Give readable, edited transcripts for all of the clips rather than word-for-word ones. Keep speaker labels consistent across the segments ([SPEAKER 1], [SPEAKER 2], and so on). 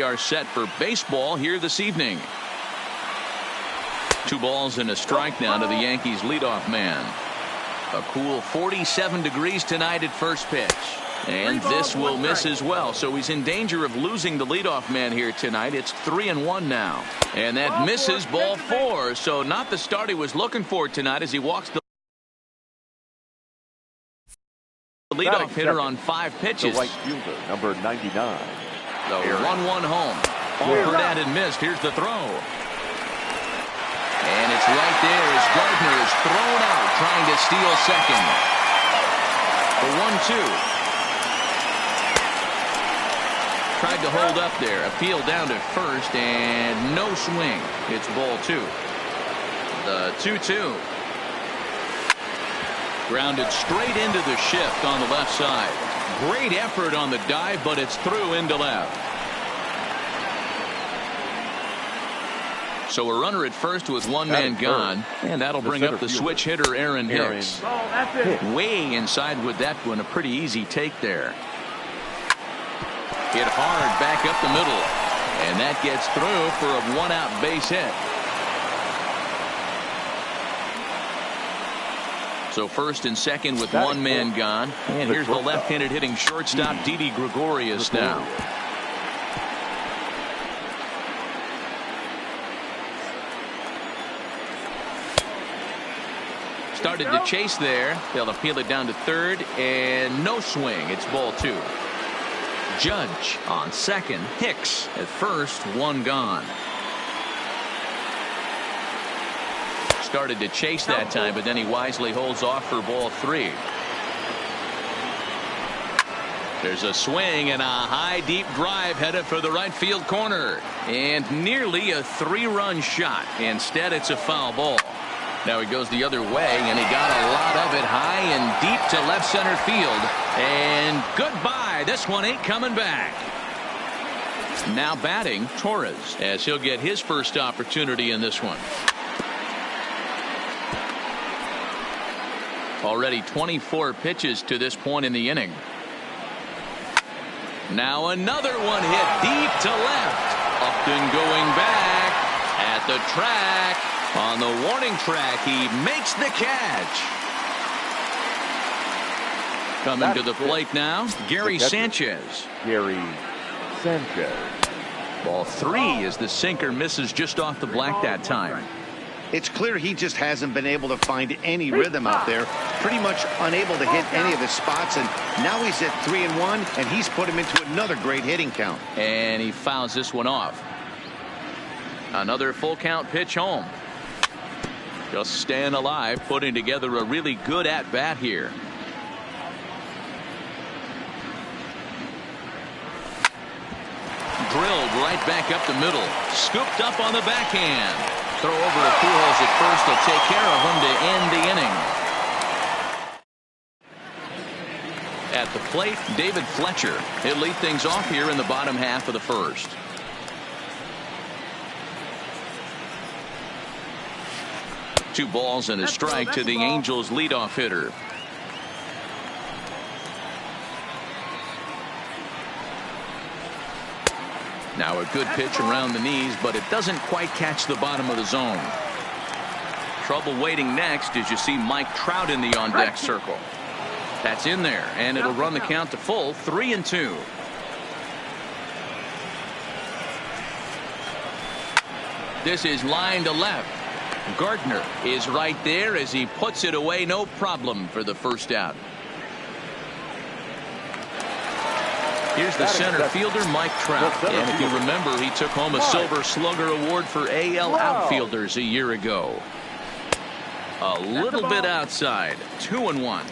[SPEAKER 1] we are set for baseball here this evening. 2 balls and a strike now to the Yankees leadoff man. A cool 47 degrees tonight at first pitch. And this will miss as well. So he's in danger of losing the leadoff man here tonight. It's 3-1 now. And that misses, ball 4. So not the start he was looking for tonight as he walks the leadoff hitter on 5 pitches.
[SPEAKER 2] The right fielder, number 99.
[SPEAKER 1] The 1-1 home. All for that and missed. Here's the throw. And it's right there as Gardner is thrown out trying to steal second. The 1-2. Tried to hold up there. Appeal down to first and no swing. It's ball 2. The 2-2. Grounded straight into the shift on the left side. Great effort on the dive, but it's through into left. So a runner at first with 1 man gone, and that'll bring up the switch hitter Aaron Hicks. Way inside with that one. A pretty easy take there. Hit hard back up the middle, and that gets through for a 1-out base hit. So first and second with 1 man gone, and here's the left-handed hitting shortstop Didi Gregorius now. Started to chase there. They'll appeal it down to third, and no swing. It's ball 2. Judge on second. Hicks at first. 1 gone. Started to chase that time, but then he wisely holds off for ball 3. There's a swing and a high deep drive headed for the right field corner, and nearly a 3-run shot. Instead, it's a foul ball. Now he goes the other way, and he got a lot of it high and deep to left center field. And goodbye. This one ain't coming back. Now batting Torres, as he'll get his first opportunity in this one. Already 24 pitches to this point in the inning. Now another one hit deep to left. Upton going back at the track. On the warning track, he makes the catch. Coming to the plate now, Gary Sanchez.
[SPEAKER 2] Gary Sanchez.
[SPEAKER 1] Ball 3 as the sinker misses just off the black that time.
[SPEAKER 3] It's clear he just hasn't been able to find any rhythm out there. Pretty much unable to hit any of his spots, and now he's at 3-1, and he's put him into another great hitting count.
[SPEAKER 1] And he fouls this one off. Another full count pitch home. Just staying alive, putting together a really good at-bat here. Drilled right back up the middle. Scooped up on the backhand. Throw over to Pujols at first. They'll take care of him to end the inning. At the plate, David Fletcher. He'll lead things off here in the bottom half of the first. Two balls and a strike to the Angels leadoff hitter. Now a good pitch around the knees, but it doesn't quite catch the bottom of the zone. Trouble waiting next as you see Mike Trout in the on deck circle. That's in there, and it'll run the count to full 3-2. This is line to left. Gardner is right there as he puts it away, no problem for the first out. Here's the center fielder, Mike Trout. And if you remember, he took home a Silver Slugger Award for AL outfielders a year ago. A little bit outside. 2-1.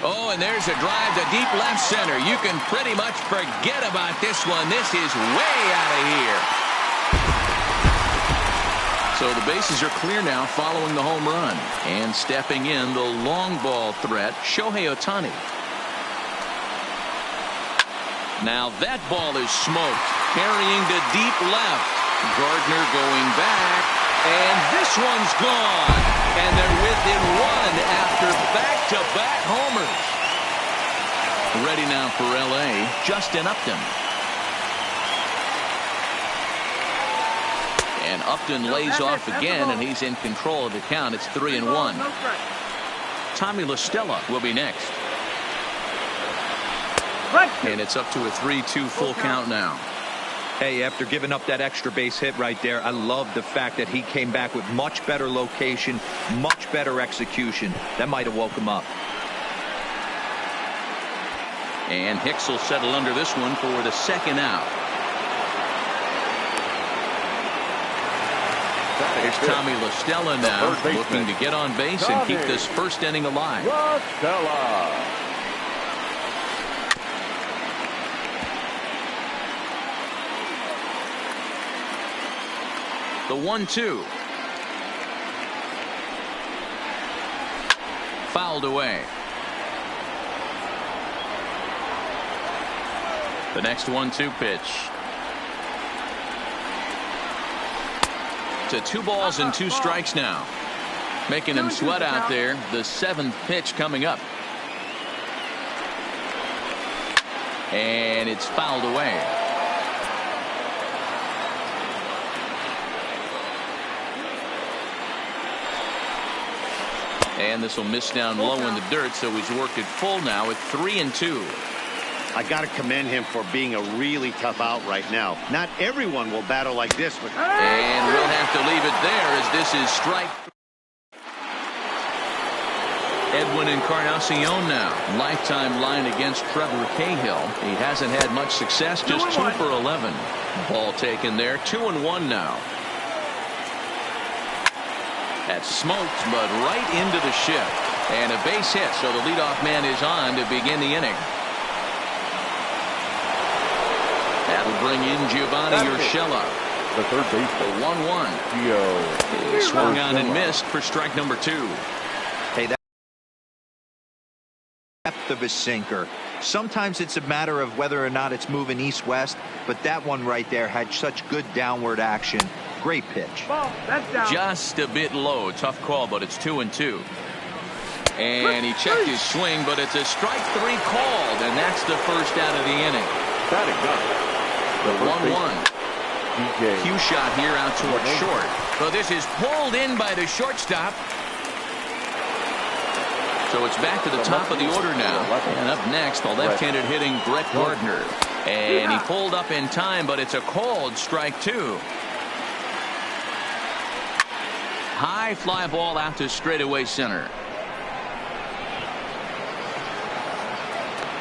[SPEAKER 1] Oh, and there's a drive to deep left center. You can pretty much forget about this one. This is way out of here. So the bases are clear now following the home run. And stepping in, the long ball threat, Shohei Ohtani. Now that ball is smoked. Carrying to deep left. Gardner going back. And this one's gone. And they're within one after back-to-back homers. Ready now for L.A., Justin Upton. And Upton lays off again, and he's in control of the count. It's 3-1. Tommy La Stella will be next. And it's up to a 3-2 full count now.
[SPEAKER 4] Hey, after giving up that extra base hit right there, I love the fact that he came back with much better location, much better execution. That might have woke him up.
[SPEAKER 1] And Hicks will settle under this one for the second out. Here's Tommy La Stella now, looking to get on base and keep this first inning alive.
[SPEAKER 2] La Stella.
[SPEAKER 1] The 1-2. Fouled away. The next 1-2 pitch. To 2 balls and 2 strikes now. Making him sweat out there. The 7th pitch coming up. And it's fouled away. And this will miss down low in the dirt, so he's worked it full now at 3-2.
[SPEAKER 3] I got to commend him for being a really tough out right now. Not everyone will battle like this. But
[SPEAKER 1] and we'll have to leave it there as this is strike. Edwin Encarnacion now. Lifetime line against Trevor Cahill. He hasn't had much success, just 2 for 11. Ball taken there, 2-1 now. That's smoked, but right into the shift. And a base hit, so the leadoff man is on to begin the inning. That'll bring in Giovanni Urshela.
[SPEAKER 2] The third baseman.
[SPEAKER 1] 1-1. He swung on and missed for strike number 2.
[SPEAKER 4] Hey, that depth of his sinker. Sometimes it's a matter of whether or not it's moving east-west, but that one right there had such good downward action. Great pitch.
[SPEAKER 1] Just a bit low. Tough call, but it's 2-2. And he checked his swing, but it's a strike 3 called, and that's the first out of the inning.
[SPEAKER 2] Batting up.
[SPEAKER 1] The 1-1. Cue shot here out toward short. So this is pulled in by the shortstop. So it's back to the top of the order now. And up next, the left-handed hitting Brett Gardner. And he pulled up in time, but it's a called strike 2. High fly ball out to straightaway center.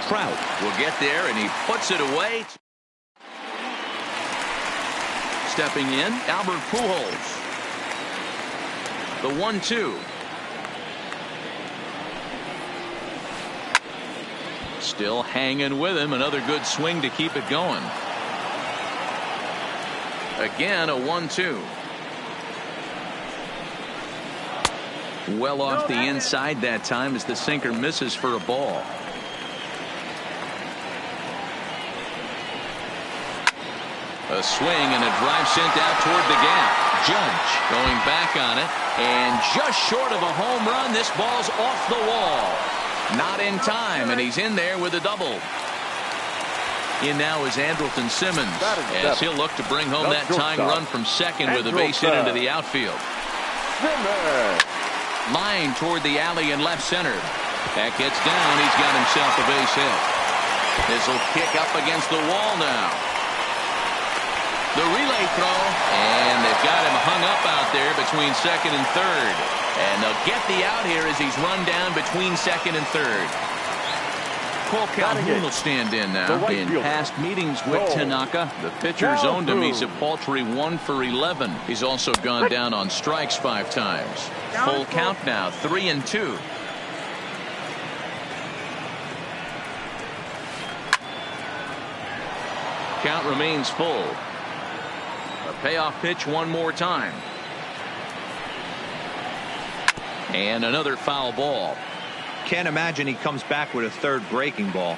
[SPEAKER 1] Trout will get there, and he puts it away. Stepping in, Albert Pujols. The 1-2. Still hanging with him. Another good swing to keep it going. Again, a 1-2. Well off the inside that time as the sinker misses for a ball. A swing and a drive sent out toward the gap. Judge going back on it, and just short of a home run. This ball's off the wall. Not in time, and he's in there with a double. In now is Andrelton Simmons, as he'll look to bring home that tying run from second with a base hit into the outfield. Line toward the alley in left center. That gets down. He's got himself a base hit. This will kick up against the wall now. The relay throw, and they've got him hung up out there between second and third. And they'll get the out here as he's run down between second and third. Cole Calhoun will stand in now. In past meetings with Tanaka, the pitcher zoned him. He's a paltry 1 for 11. He's also gone down on strikes 5 times. Full count now, 3-2. Count remains full. A payoff pitch one more time. And another foul ball.
[SPEAKER 4] Can't imagine he comes back with a third breaking ball.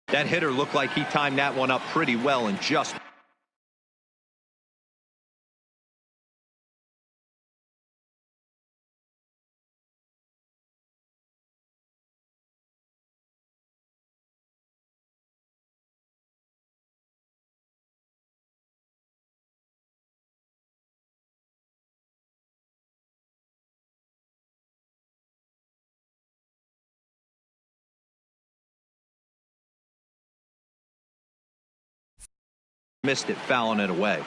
[SPEAKER 4] That hitter looked like he timed that one up pretty well and just missed it, fouling it away.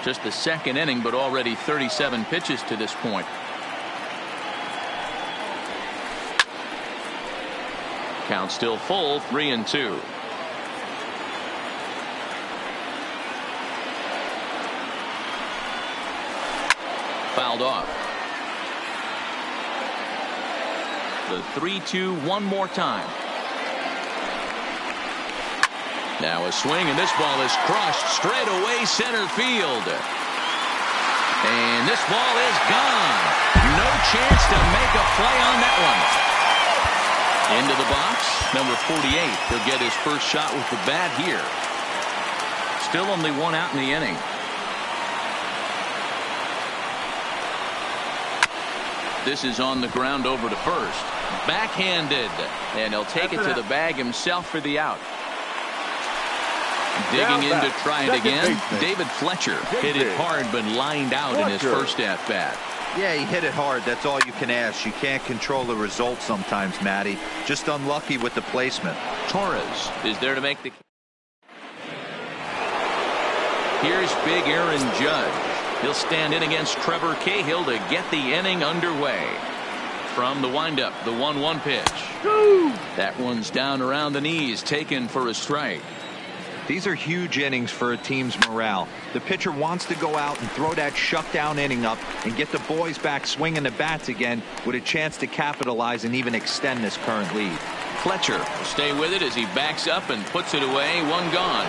[SPEAKER 1] Just the second inning, but already 37 pitches to this point. Count still full, 3-2. Fouled off. The 3-2 one more time. Now a swing, and this ball is crushed straight away center field. And this ball is gone. No chance to make a play on that one. Into the box, number 48. He'll get his first shot with the bat here. Still only one out in the inning. This is on the ground over to first. Backhanded. And he'll take it to the bag himself for the out. Digging in to try it again. David Fletcher hit it hard but lined out in his first at bat.
[SPEAKER 4] Yeah, he hit it hard. That's all you can ask. You can't control the result sometimes, Matty. Just unlucky with the placement.
[SPEAKER 1] Torres is there to make the. Here's big Aaron Judge. He'll stand in against Trevor Cahill to get the inning underway. From the windup, the 1-1 pitch. That one's down around the knees, taken for a strike.
[SPEAKER 4] These are huge innings for a team's morale. The pitcher wants to go out and throw that shutdown inning up and get the boys back swinging the bats again with a chance to capitalize and even extend this current lead.
[SPEAKER 1] Fletcher will stay with it as he backs up and puts it away. One gone.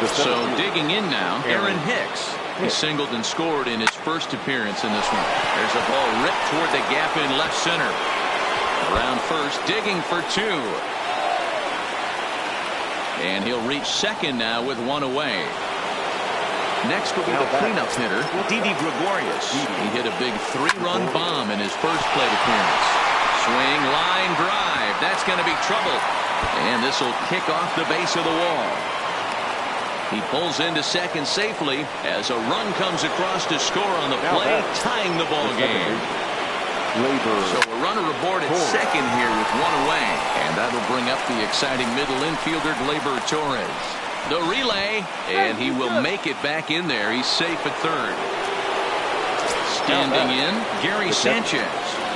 [SPEAKER 1] So digging in now, Aaron Hicks. He singled and scored in his first appearance in this one. There's a ball ripped toward the gap in left center. Around first, digging for two. And he'll reach second now with one away. Next will be the cleanup hitter, Didi Gregorius. He hit a big 3-run bomb in his first plate appearance. Swing, line drive. That's going to be trouble. And this will kick off the base of the wall. He pulls into second safely as a run comes across to score on the play, tying the ball game. So a runner aboard at second here with one away. And that'll bring up the exciting middle infielder, Gleyber Torres. The relay, and he will make it back in there. He's safe at third. Standing in, Gary Sanchez.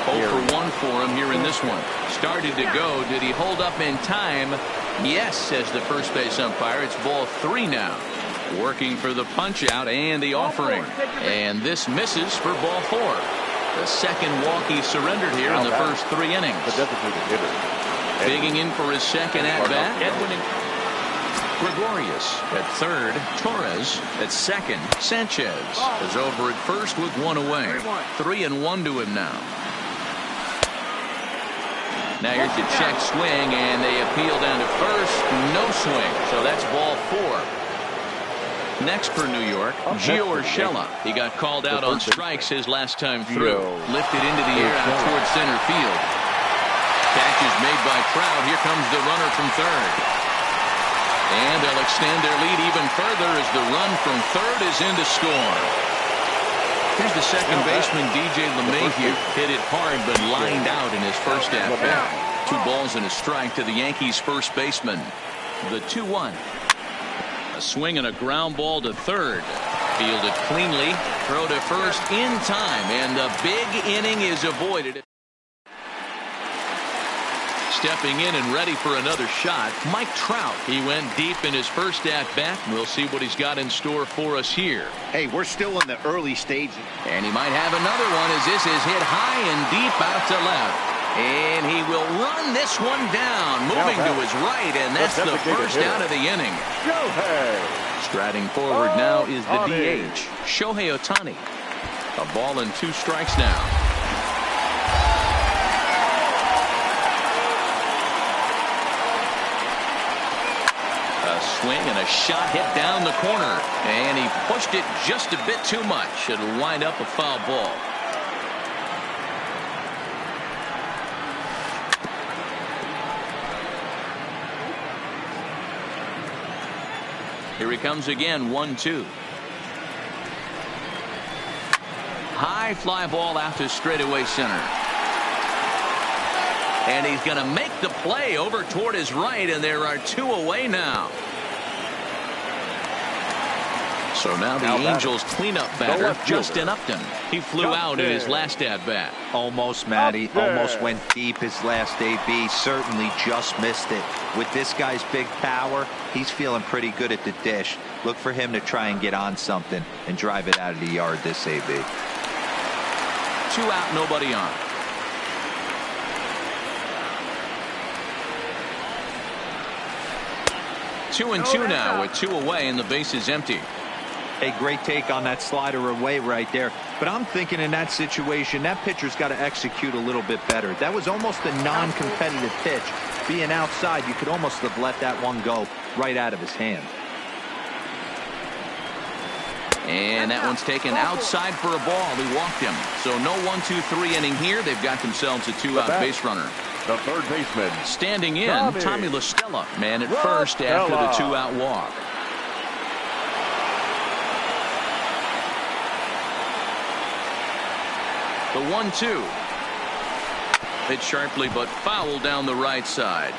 [SPEAKER 1] 0 for 1 for him here in this one. Started to go. Did he hold up in time? Yes, says the first base umpire. It's ball 3 now. Working for the punch out and the offering. And this misses for ball 4. The second walk he surrendered here in the first 3 innings. Digging in for his second at-bat, Edwin Gregorius at third. Torres at second. Sanchez is over at first with one away. 3-1 to him now. Now here's the check swing, and they appeal down to first. No swing, so that's ball 4. Next for New York, Gio Urshela. He got called out on strikes his last time through. Lifted into the air out towards center field. Catch is made by Trout. Here comes the runner from third. And they'll extend their lead even further as the run from third is in to score. Here's the second baseman, DJ LeMahieu. Hit it hard but lined out in his first at-bat. 2 balls and a strike to the Yankees' first baseman. The 2-1. A swing and a ground ball to third. Fielded cleanly. Throw to first in time. And the big inning is avoided. Stepping in and ready for another shot, Mike Trout. He went deep in his first at-bat. We'll see what he's got in store for us here.
[SPEAKER 3] Hey, we're still in the early stages.
[SPEAKER 1] And he might have another one as this is hit high and deep out to left. And he will run this one down, moving to his right, and that's the first out of the inning. Striding forward now is the DH, Shohei Ohtani. A ball and 2 strikes now. swing and a shot hit down the corner. And he pushed it just a bit too much. It'll wind up a foul ball. Here he comes again, 1-2. High fly ball out to straightaway center. And he's going to make the play over toward his right, and there are 2 away now. So now the Angels cleanup batter, Justin Upton. He flew out in his last at-bat.
[SPEAKER 4] Almost, Matty. Almost went deep his last AB. Certainly just missed it. With this guy's big power, he's feeling pretty good at the dish. Look for him to try and get on something and drive it out of the yard this AB.
[SPEAKER 1] 2 out, nobody on. Two and two now with 2 away and the base is empty.
[SPEAKER 4] A great take on that slider away right there. But I'm thinking in that situation, that pitcher's got to execute a little bit better. That was almost a non-competitive pitch. Being outside, you could almost have let that one go right out of his hand.
[SPEAKER 1] And that one's taken outside for a ball. He walked him. So no 1-2-3 inning here. They've got themselves a 2-out base runner.
[SPEAKER 2] The third baseman.
[SPEAKER 1] Standing in, Tommy La Stella, man at first after the 2-out walk. The 1-2. Hit sharply but foul down the right side.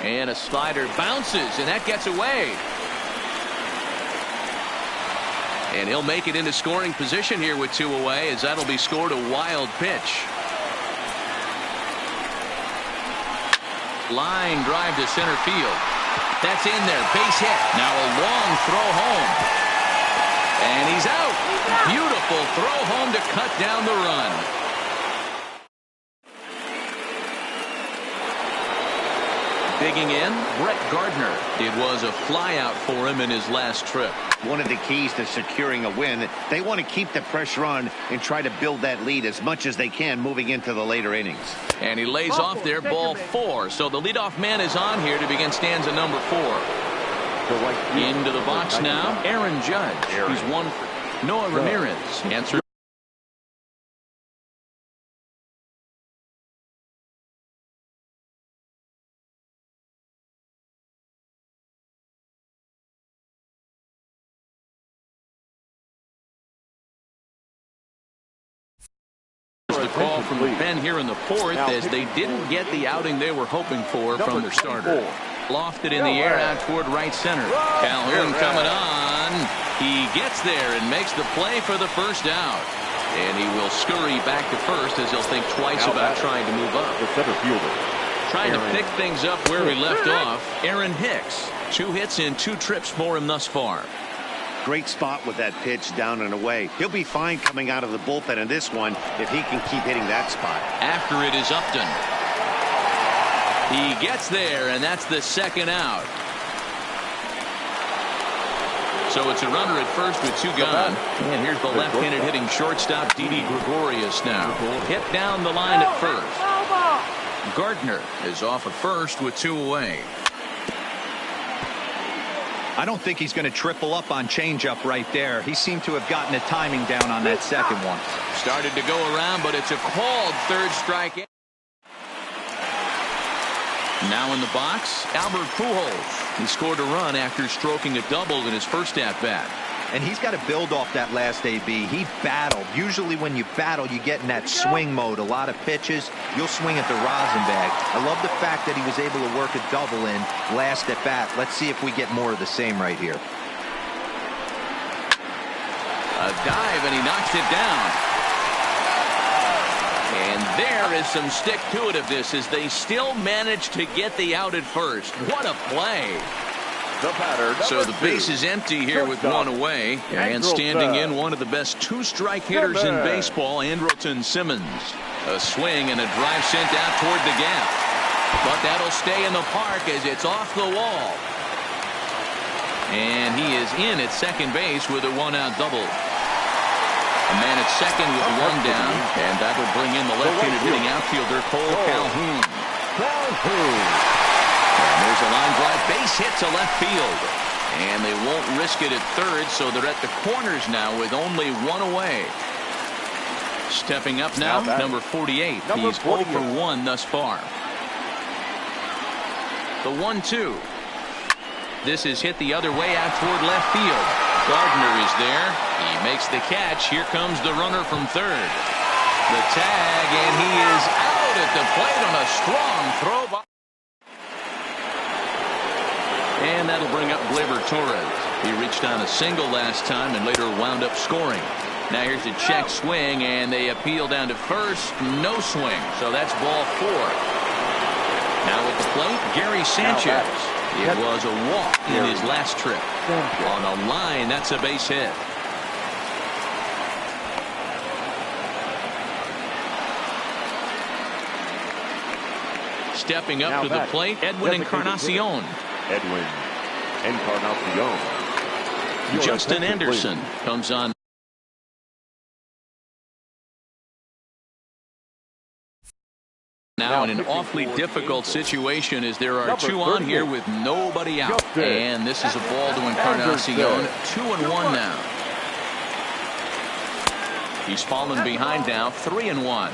[SPEAKER 1] And a slider bounces, and that gets away. And he'll make it into scoring position here with 2 away, as that'll be scored a wild pitch. Line drive to center field. That's in there, base hit. Now a long throw home. And he's out. Beautiful throw home to cut down the run. Digging in, Brett Gardner. It was a flyout for him in his last trip.
[SPEAKER 3] One of the keys to securing a win, they want to keep the pressure on and try to build that lead as much as they can moving into the later innings.
[SPEAKER 1] And he lays off there, ball 4. So the leadoff man is on here to begin stanza number 4. Into the box now, Aaron Judge. He's 1 for Noah Ramirez. Answer. The call from the pen here in the 4th as they didn't get the outing they were hoping for from their starter. Lofted in the air out toward right center. Calhoun coming on. He gets there and makes the play for the first out. And he will scurry back to first as he'll think twice about trying to move up.
[SPEAKER 2] The center fielder.
[SPEAKER 1] Trying to pick things up where he left off. Aaron Hicks. 2 hits in 2 trips for him thus far.
[SPEAKER 3] Great spot with that pitch down and away. He'll be fine coming out of the bullpen in this one if he can keep hitting that spot.
[SPEAKER 1] After it is Upton. He gets there, and that's the 2nd out. So it's a runner at first with 2 gone. And here's the left-handed hitting shortstop, Didi Gregorius now. Hit down the line at first. Gardner is off at first with 2 away.
[SPEAKER 4] I don't think he's going to triple up on changeup right there. He seemed to have gotten the timing down on that second one.
[SPEAKER 1] Started to go around, but it's a called 3rd strike. Now in the box, Albert Pujols. He scored a run after stroking a double in his first at-bat.
[SPEAKER 4] And he's got to build off that last AB. He battled. Usually when you battle, you get in that swing mode. A lot of pitches, you'll swing at the rosin bag. I love the fact that he was able to work a double in last at bat. Let's see if we get more of the same right here.
[SPEAKER 1] A dive, and he knocks it down. And there is some stick-to-itiveness as they still manage to get the out at first. What a play. So the base is empty here with 1 away. And standing in, one of the best 2-strike hitters in baseball, Andrelton Simmons. A swing and a drive sent out toward the gap. But that'll stay in the park as it's off the wall. And he is in at second base with a 1-out double. A man at second with one down, and that'll bring in the left-handed hitting outfielder Cole Calhoun. And there's a line drive base hit to left field. And they won't risk it at third, so they're at the corners now with only one away. Stepping up now, number 48. He's 0 for 1 thus far. The 1-2. This is hit the other way out toward left field. Gardner is there. He makes the catch. Here comes the runner from third. The tag, and he is out at the plate on a strong throw. And that'll bring up Gleyber Torres. He reached on a single last time and later wound up scoring. Now here's a check swing, and they appeal down to first. No swing, so that's ball 4. Now at the plate, Gary Sanchez. It was a walk in his last trip. On a line, that's a base hit. Stepping up to the plate, Edwin Encarnacion.
[SPEAKER 2] Edwin Encarnacion.
[SPEAKER 1] Justin Anderson comes on. Now in an awfully difficult situation as there are 2 on here with nobody out. And this is a ball to Encarnacion. 2-1 now. He's fallen behind now. 3-1.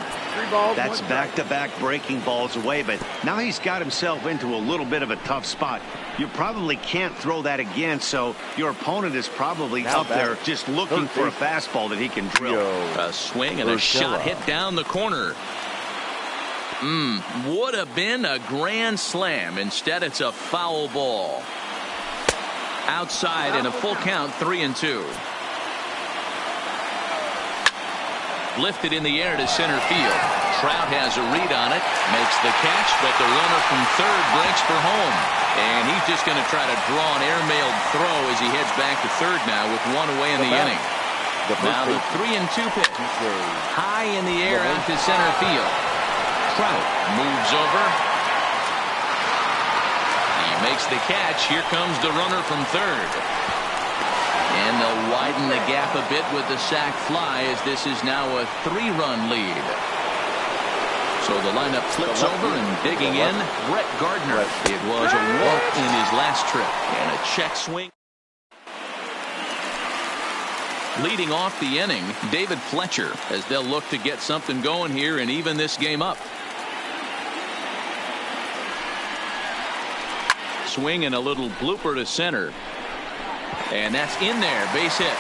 [SPEAKER 3] That's back-to-back breaking balls away, but now he's got himself into a little bit of a tough spot. You probably can't throw that again, so your opponent is probably up there just looking for a fastball that he can drill.
[SPEAKER 1] A swing and a shot hit down the corner. Would have been a grand slam. Instead, it's a foul ball. Outside in a full count, 3-2. Lifted in the air to center field. Trout has a read on it, makes the catch, but the runner from third breaks for home. And he's just going to try to draw an airmailed throw as he heads back to third now with 1 away in the inning. Now the 3-2 pitch. High in the air out to center field. Trout moves over. He makes the catch. Here comes the runner from third. And they'll widen the gap a bit with the sac fly as this is now a 3-run lead. So the lineup flips over and digging in, Brett Gardner. It was a walk in his last trip and a check swing. Leading off the inning, David Fletcher, as they'll look to get something going here and even this game up. Swing and a little blooper to center. And that's in there, base hit.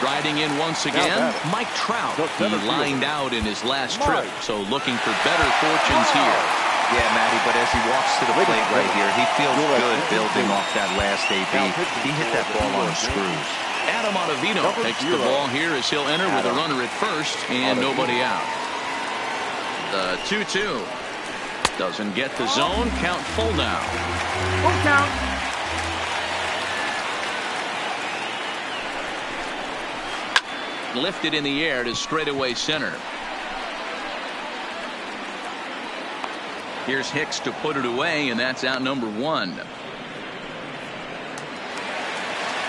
[SPEAKER 1] Riding in once again, Mike Trout. He lined out in his last trip, so looking for better fortunes here.
[SPEAKER 4] Yeah, Matty, but as he walks to the plate right here, he feels good building off that last AB. He hit that ball on screws.
[SPEAKER 1] Adam Ottavino takes the ball here as he'll enter with a runner at first and nobody out. The 2-2. Doesn't get the zone. Count full now.
[SPEAKER 5] Full count.
[SPEAKER 1] Lifted in the air to straightaway center. Here's Hicks to put it away, and that's out number 1.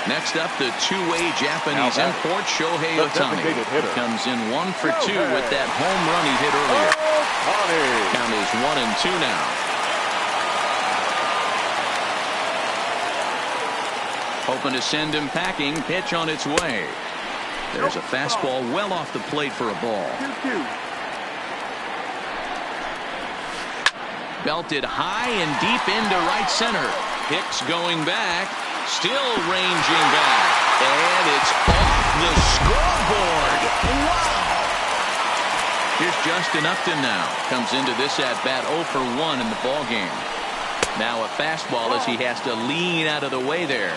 [SPEAKER 1] Next up, the two-way Japanese import, Shohei Ohtani. Comes in 1 for 2 with that home run he hit earlier. Count is 1-2 now. Hoping to send him packing. Pitch on its way. There's a fastball well off the plate for a ball. Belted high and deep into right center. Hicks going back. Still ranging back. And it's off the scoreboard. Wow. Here's Justin Upton now. Comes into this at-bat 0 for 1 in the ballgame. Now a fastball as he has to lean out of the way there.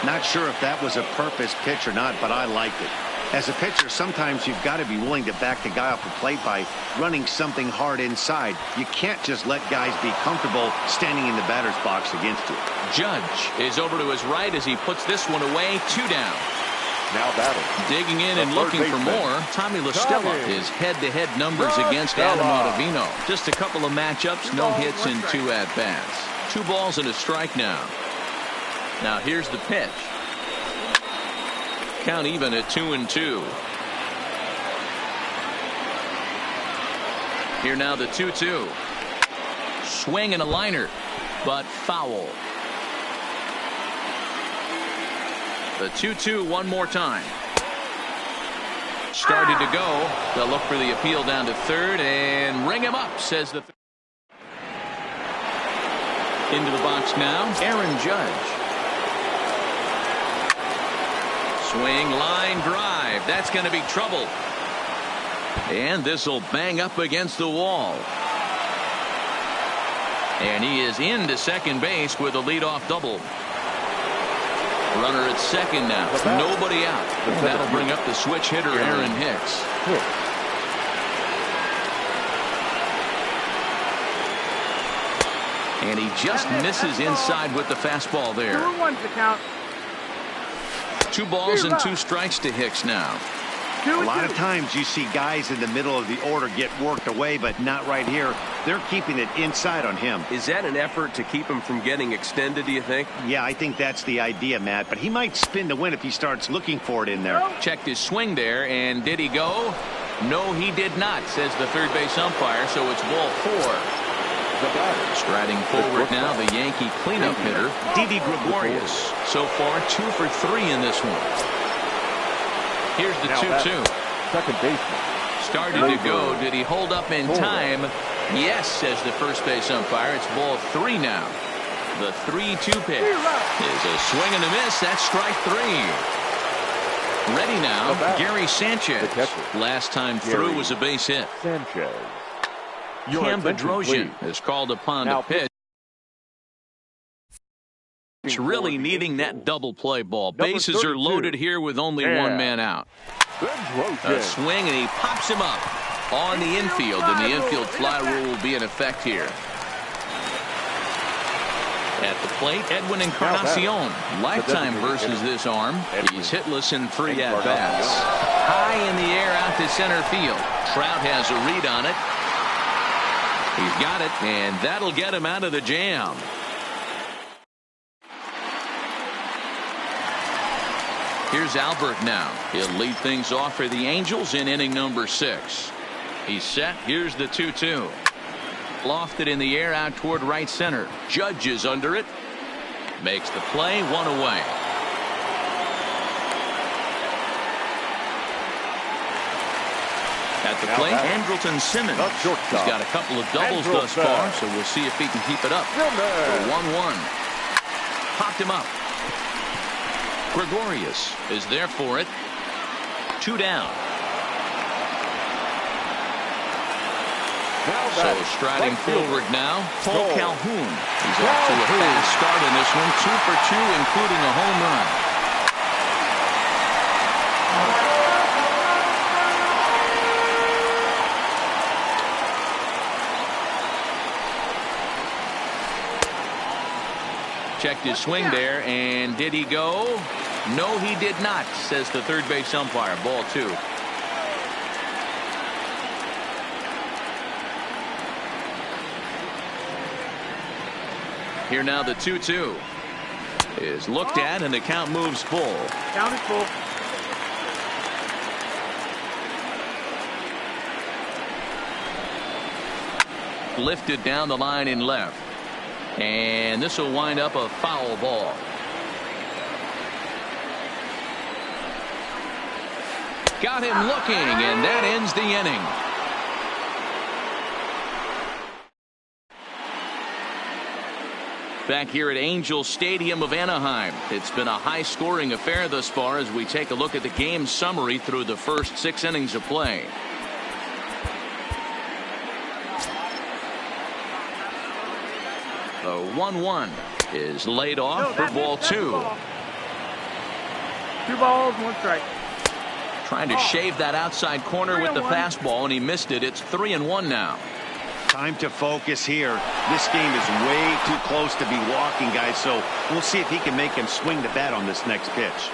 [SPEAKER 3] Not sure if that was a purpose pitch or not, but I liked it. As a pitcher, sometimes you've got to be willing to back the guy off the plate by running something hard inside. You can't just let guys be comfortable standing in the batter's box against you.
[SPEAKER 1] Judge is over to his right as he puts this one away. 2 down.
[SPEAKER 2] Now battle.
[SPEAKER 1] Digging in and looking for more. Tommy La Stella. His head-to-head numbers against Adam Ottavino. Just a couple of matchups, no hits in 2 at-bats. 2 balls and a strike now. Now here's the pitch. Count even at 2-2. Here now the 2-2. Swing and a liner, but foul. The 2-2 one more time. Started to go. They'll look for the appeal down to third and ring him up, says the. Into the box now, Aaron Judge. Swing, line drive. That's going to be trouble. And this will bang up against the wall. And he is into second base with a leadoff double. Runner at second now. Nobody out. That'll bring up the switch hitter, Aaron Hicks. And he just misses inside with the fastball there.
[SPEAKER 5] 2-1's the count.
[SPEAKER 1] 2 balls and 2 strikes to Hicks now.
[SPEAKER 3] A lot of times you see guys in the middle of the order get worked away, but not right here. They're keeping it inside on him.
[SPEAKER 6] Is that an effort to keep him from getting extended, do you think?
[SPEAKER 3] Yeah, I think that's the idea, Matt. But he might spin to win if he starts looking for it in there.
[SPEAKER 1] Checked his swing there, and did he go? No, he did not, says the third base umpire, so it's ball 4. Striding forward now, the Yankee cleanup hitter, Didi Gregorius. So far, 2 for 3 in this one. Here's the 2-2.
[SPEAKER 2] Second baseman.
[SPEAKER 1] Started to go. Did he hold up in time? Yes, says the first base umpire. It's ball 3 now. The 3-2 pitch is a swing and a miss. That's strike 3. Ready now, Gary Sanchez. Last time through was a base hit.
[SPEAKER 2] Sanchez.
[SPEAKER 1] Cam Bedrosian is called upon to pitch. Really needing that double play ball. Bases are loaded here with only one man out. A swing, and he pops him up on the infield, and the infield fly rule will be in effect here. At the plate, Edwin Encarnacion. Lifetime versus this arm. He's hitless in 3 at-bats. High in the air out to center field. Trout has a read on it. He's got it, and that'll get him out of the jam. Here's Albert now. He'll lead things off for the Angels in inning number 6. He's set. Here's the 2-2. Lofted in the air out toward right center. Judge is under it. Makes the play, 1 away. At the plate, Andrelton Simmons. He's got a couple of doubles thus far, so we'll see if he can keep it up. 1-1. Popped him up. Gregorius is there for it. 2 down. So striding forward now, Paul Calhoun. He's off to a fast start in this one. 2 for 2, including a home run. Checked his swing there, and did he go? No, he did not, says the third base umpire. Ball 2. Here now the 2-2 is looked at, and the count moves full.
[SPEAKER 5] Count is full.
[SPEAKER 1] Lifted down the line in left. And this will wind up a foul ball. Got him looking, and that ends the inning. Back here at Angel Stadium of Anaheim, it's been a high-scoring affair thus far as we take a look at the game summary through the first 6 innings of play. The 1-1 is laid off for ball 2.
[SPEAKER 5] 2 balls, 1 strike.
[SPEAKER 1] Trying to shave that outside corner with the fastball, and he missed it. It's 3-1 now.
[SPEAKER 3] Time to focus here. This game is way too close to be walking, guys, so we'll see if he can make him swing the bat on this next pitch.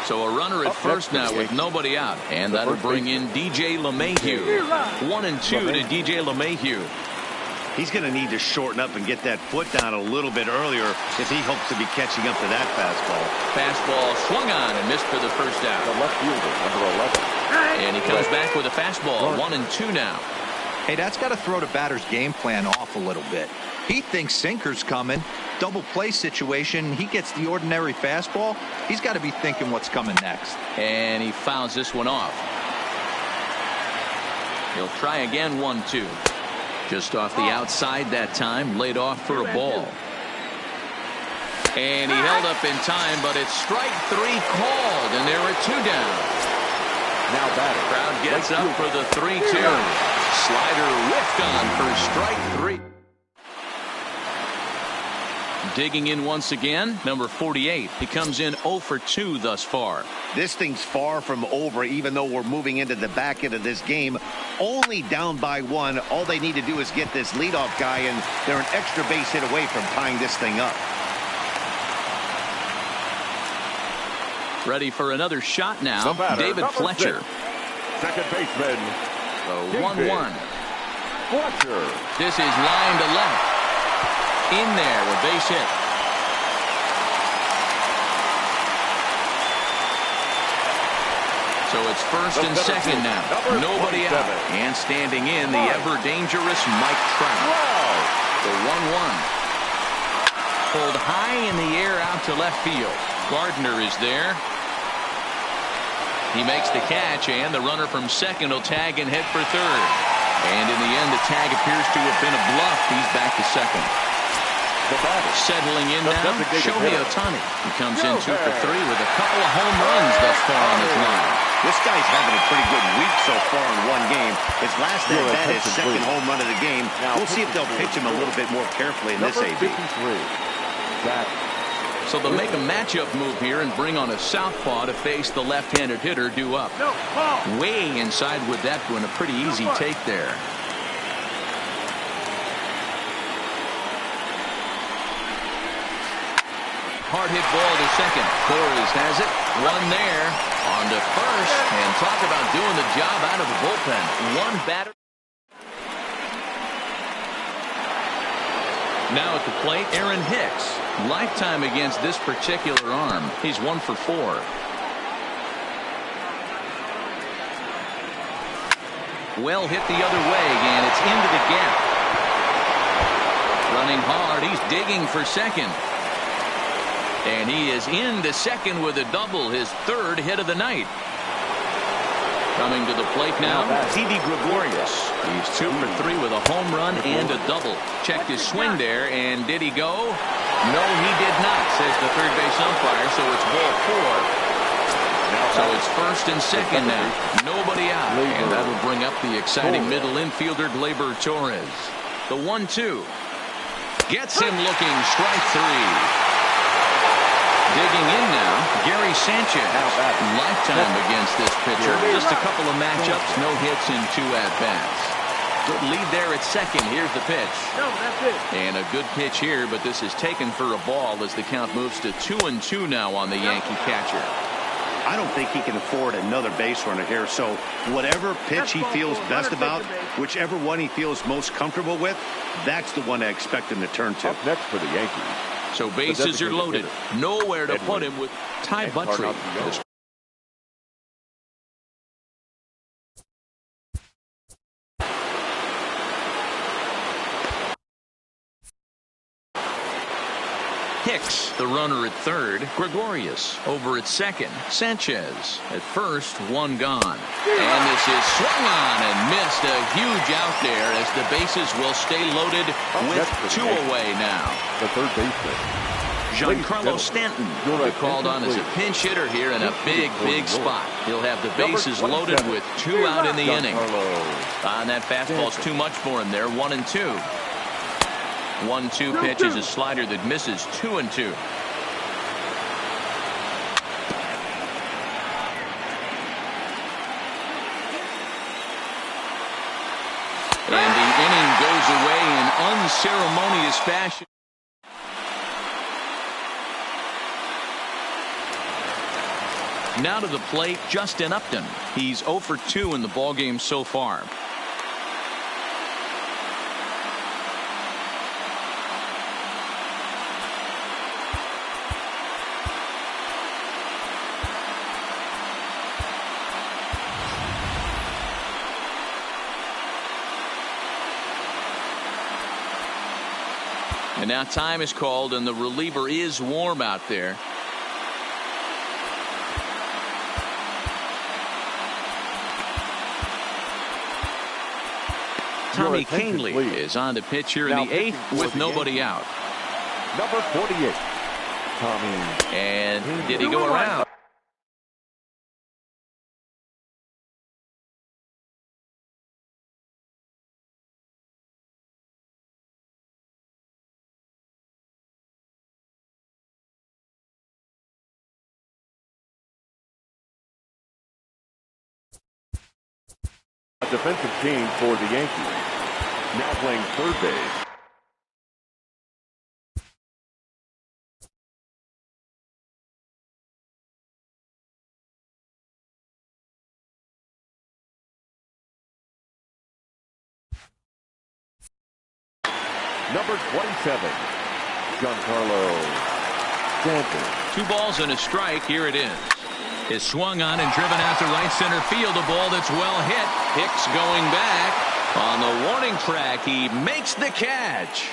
[SPEAKER 1] So a runner at first now with nobody out, and that'll bring in DJ LeMahieu. 1-2 to DJ LeMahieu.
[SPEAKER 3] He's going to need to shorten up and get that foot down a little bit earlier if he hopes to be catching up to that fastball.
[SPEAKER 1] Fastball swung on and missed for the first out.
[SPEAKER 2] The left fielder, number 11.
[SPEAKER 1] And he comes back with a fastball. 1-2 now.
[SPEAKER 4] Hey, that's got to throw the batter's game plan off a little bit. He thinks sinker's coming. Double play situation. He gets the ordinary fastball. He's got to be thinking what's coming next.
[SPEAKER 1] And he fouls this one off. He'll try again. 1-2. Just off the outside that time. Laid off for a ball. And he held up in time, but it's strike 3 called, and there are 2 down.
[SPEAKER 2] Now batter.
[SPEAKER 1] Crowd gets up for the 3-2. Slider whiffed on for strike 3. Digging in once again, number 48. He comes in 0 for 2 thus far.
[SPEAKER 3] This thing's far from over, even though we're moving into the back end of this game. Only down by 1. All they need to do is get this leadoff guy, and they're an extra base hit away from tying this thing up.
[SPEAKER 1] Ready for another shot now.
[SPEAKER 2] The batter,
[SPEAKER 1] David
[SPEAKER 2] number
[SPEAKER 1] Fletcher.
[SPEAKER 2] 6. Second baseman.
[SPEAKER 1] The 1-1.
[SPEAKER 2] Fletcher.
[SPEAKER 1] This is line to left. In there, a base hit. So it's first and second now. Nobody out. And standing in, the ever-dangerous Mike Trout. The 1-1. Pulled high in the air out to left field. Gardner is there. He makes the catch, and the runner from second will tag and head for third. And in the end, the tag appears to have been a bluff. He's back to second. Settling in now, Shohei Ohtani. He comes in 2 for 3 with a couple of home runs thus far on his line.
[SPEAKER 3] This guy's having a pretty good week so far in one game. His last at bat, his second home run of the game. We'll see if they'll pitch him a little bit more carefully in this AB.
[SPEAKER 1] So they'll make a matchup move here and bring on a southpaw to face the left-handed hitter due up. Way inside with that one, a pretty easy take there. Hard hit ball to second. Torres has it. One there. On to first. And talk about doing the job out of the bullpen. One batter. Now at the plate, Aaron Hicks. Lifetime against this particular arm. He's 1 for 4. Well hit the other way, and it's into the gap. Running hard. He's digging for second. And he is into second with a double, his 3rd hit of the night. Coming to the plate now, Didi Gregorius. He's 2 for 3 with a home run and a double. Checked his swing there, and did he go? No, he did not, says the third base umpire, so it's ball 4. So it's first and second now. Nobody out, and that'll bring up the exciting middle infielder, Gleyber Torres. The 1-2. Gets him looking, strike 3. Digging in now, Gary Sanchez. Lifetime against this pitcher. Just a couple of matchups, no hits in 2 at-bats. Good lead there at second. Here's the pitch. And a good pitch here, but this is taken for a ball as the count moves to 2-2 now on the Yankee catcher.
[SPEAKER 3] I don't think he can afford another base runner here, so whatever pitch he feels best about, whichever one he feels most comfortable with, that's the one I expect him to turn to.
[SPEAKER 2] Up next for the Yankees.
[SPEAKER 1] So bases are loaded. Nowhere to put him with Ty Buttrey. Hicks, the runner at third. Gregorius over at second. Sanchez at first, 1 gone. And this is swung on and missed. A huge out there as the bases will stay loaded with 2 away now.
[SPEAKER 2] The third baseman.
[SPEAKER 1] Giancarlo Stanton will be called on as a pinch hitter here in a big spot. He'll have the bases loaded with 2 out in the inning. And that fastball's too much for him there. 1-2. 1-2 pitch is a slider that misses. 2-2. And the inning goes away in unceremonious fashion. Now to the plate, Justin Upton. He's 0 for 2 in the ballgame so far. And now time is called, and the reliever is warm out there. Tommy Kahnle is on the pitch here in the 8th with nobody out.
[SPEAKER 2] Number 48, Tommy.
[SPEAKER 1] And did he go around?
[SPEAKER 2] A defensive change for the Yankees. Now playing third base. Number 27, Giancarlo Stanton.
[SPEAKER 1] 2 balls and a strike. Here it is. Is swung on and driven out to right center field. A ball that's well hit. Hicks going back on the warning track. He makes the catch.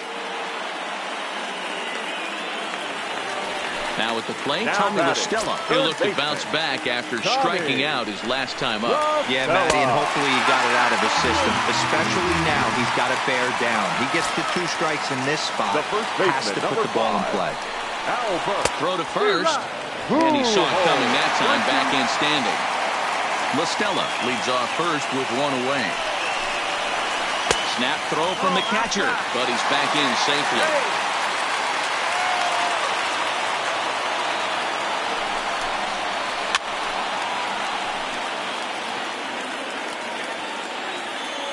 [SPEAKER 1] Now at the plate, Tommy La Stella. He'll look to bounce back after striking out his last time up.
[SPEAKER 4] Yeah, Matty, and hopefully he got it out of his system. Especially now, he's got to bear down. He gets the 2 strikes in this spot.
[SPEAKER 2] The first baseman,
[SPEAKER 4] has to put the ball in play.
[SPEAKER 1] Throw to first. And he saw it coming that time, back in standing. La Stella leads off first with 1 away. Snap throw from the catcher, but he's back in safely.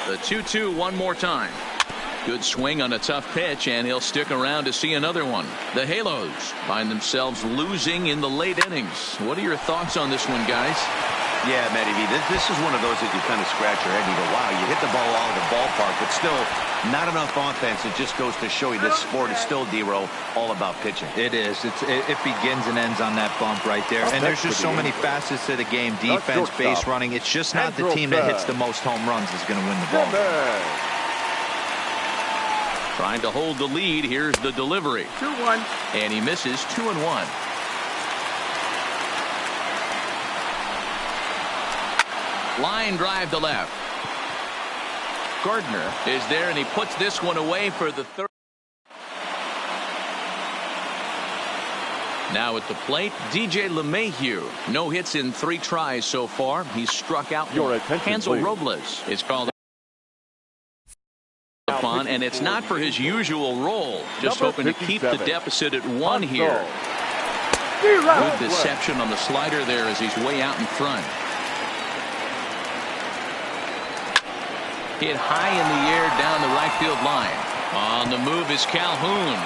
[SPEAKER 1] The 2-2 one more time. Good swing on a tough pitch, and he'll stick around to see another one. The Halos find themselves losing in the late innings. What are your thoughts on this one, guys?
[SPEAKER 3] Yeah, Matty V, this is one of those that you kind of scratch your head and you go, wow, you hit the ball out of the ballpark, but still not enough offense. It just goes to show you this sport is still, D-Row, all about pitching.
[SPEAKER 4] It is. It begins and ends on that bump right there. And there's just so many facets to the game. Defense, base running. It's just not the team that hits the most home runs is going to win the ball.
[SPEAKER 1] Trying to hold the lead. Here's the delivery.
[SPEAKER 5] 2-1.
[SPEAKER 1] And he misses. 2-1. Line drive to left. Gardner is there, and he puts this one away for the 3rd. Now at the plate, DJ LeMahieu. No hits in 3 tries so far. He's struck out. Hansel Robles is called upon, and it's not for his usual role. Just hoping to keep the deficit at 1 here. Good deception on the slider there as he's way out in front. Hit high in the air down the right field line. On the move is Calhoun.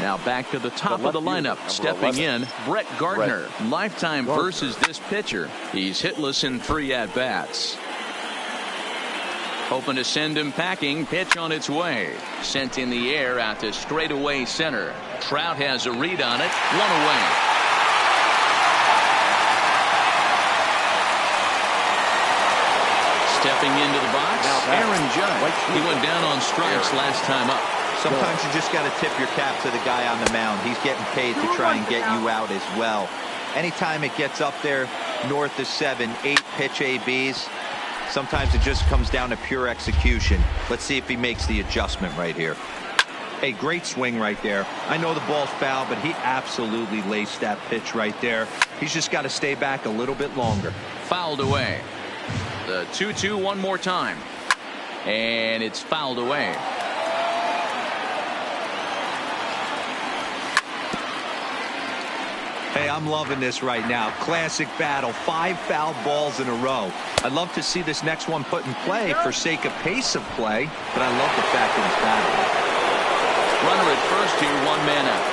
[SPEAKER 1] Now back to the top of the lineup. Stepping in, Brett Gardner. Lifetime versus this pitcher. He's hitless in 3 at-bats. Hoping to send him packing. Pitch on its way. Sent in the air out to straightaway center. Trout has a read on it. 1 away. Stepping into the box, Aaron Judge. He went down on strikes last time up.
[SPEAKER 4] Sometimes you just got to tip your cap to the guy on the mound. He's getting paid to try and get you out as well. Anytime it gets up there north of 7, 8 pitch ABs, sometimes it just comes down to pure execution. Let's see if he makes the adjustment right here. A great swing right there. I know the ball's foul, but he absolutely laced that pitch right there. He's just got to stay back a little bit longer.
[SPEAKER 1] Fouled away. The 2-2 one more time. And it's fouled away.
[SPEAKER 4] Hey, I'm loving this right now. Classic battle. 5 foul balls in a row. I'd love to see this next one put in play for sake of pace of play, but I love the fact that it's battling.
[SPEAKER 1] Runner at first here, 1 man out.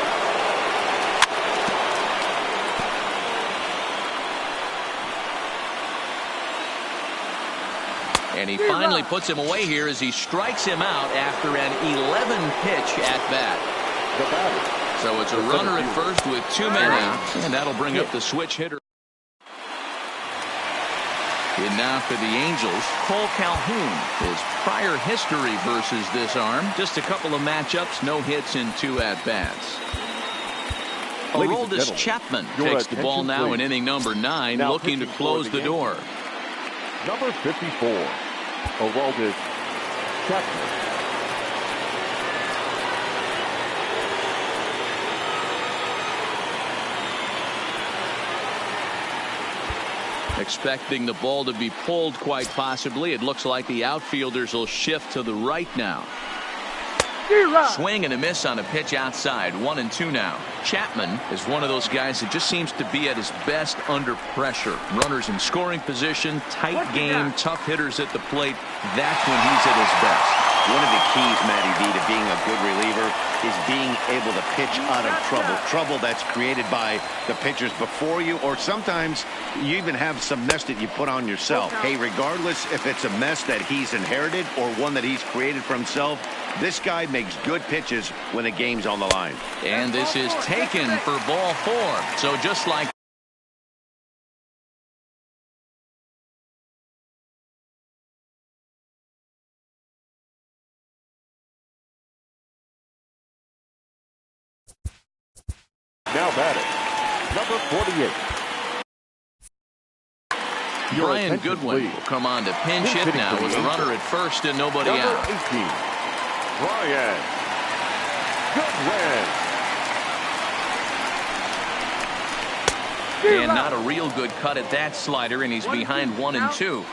[SPEAKER 1] And he finally puts him away here as he strikes him out after an 11-pitch at-bat. So it's a runner at first with 2 men out, and that'll bring up the switch hitter. In now for the Angels, Cole Calhoun. His prior history versus this arm, just a couple of matchups, no hits in 2 at-bats. Aroldis Chapman takes the ball now in inning number 9, looking to close the door.
[SPEAKER 2] Number 54, Aroldis Chapman.
[SPEAKER 1] Expecting the ball to be pulled quite possibly. It looks like the outfielders will shift to the right now. Swing and a miss on a pitch outside. 1-2 now. Chapman is one of those guys that just seems to be at his best under pressure. Runners in scoring position, tight game, tough hitters at the plate. That's when he's at his best.
[SPEAKER 3] One of the keys, Matty V, to being a good reliever is being able to pitch out of trouble. Trouble that's created by the pitchers before you, or sometimes you even have some mess that you put on yourself. Hey, regardless if it's a mess that he's inherited or one that he's created for himself, this guy makes good pitches when the game's on the line.
[SPEAKER 1] And this is taken for ball 4. So just like
[SPEAKER 2] Now batting, number 48.
[SPEAKER 1] Brian Goodwin will come on to pinch hit now with a runner at first and nobody
[SPEAKER 2] Number
[SPEAKER 1] out.
[SPEAKER 2] 18, Brian Goodwin.
[SPEAKER 1] And not a real good cut at that slider, and he's behind 1-2.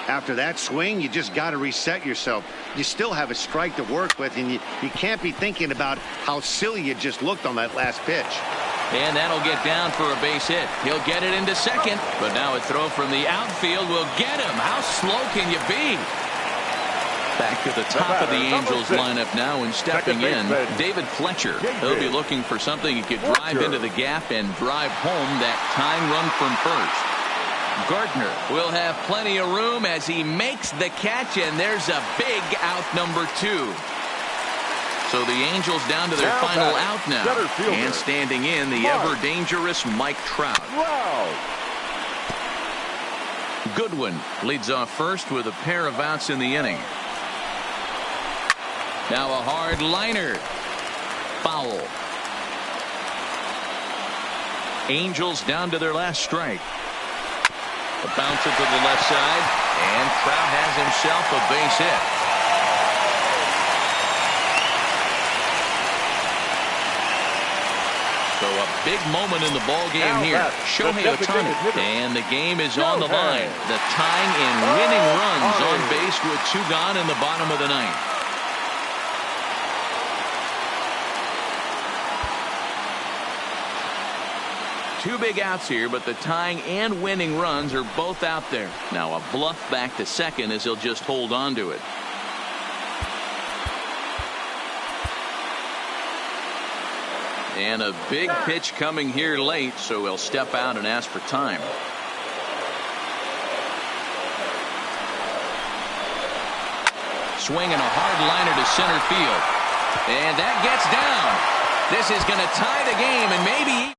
[SPEAKER 3] After that swing, you just got to reset yourself. You still have a strike to work with, and you can't be thinking about how silly you just looked on that last pitch.
[SPEAKER 1] And that'll get down for a base hit. He'll get it into second, but now a throw from the outfield will get him. How slow can you be? Back to the top of the Angels lineup now, and stepping in, David Fletcher. He'll be looking for something he could drive into the gap and drive home that tying run from first. Gardner will have plenty of room as he makes the catch, and there's a big out, number 2. So the Angels down to their final out now, and standing in the ever-dangerous Mike Trout.
[SPEAKER 2] Wow.
[SPEAKER 1] Goodwin leads off first with a pair of outs in the inning. Now a hard liner. Foul. Angels down to their last strike. A bouncer to the left side, and Trout has himself a base hit. So a big moment in the ball game here. Shohei Ohtani, and the game is on the line. The tying and winning runs on base with 2 gone in the bottom of the 9th. Two big outs here, but the tying and winning runs are both out there. Now a bluff back to second as he'll just hold on to it. And a big pitch coming here late, so he'll step out and ask for time. Swinging a hard liner to center field. And that gets down. This is going to tie the game and maybe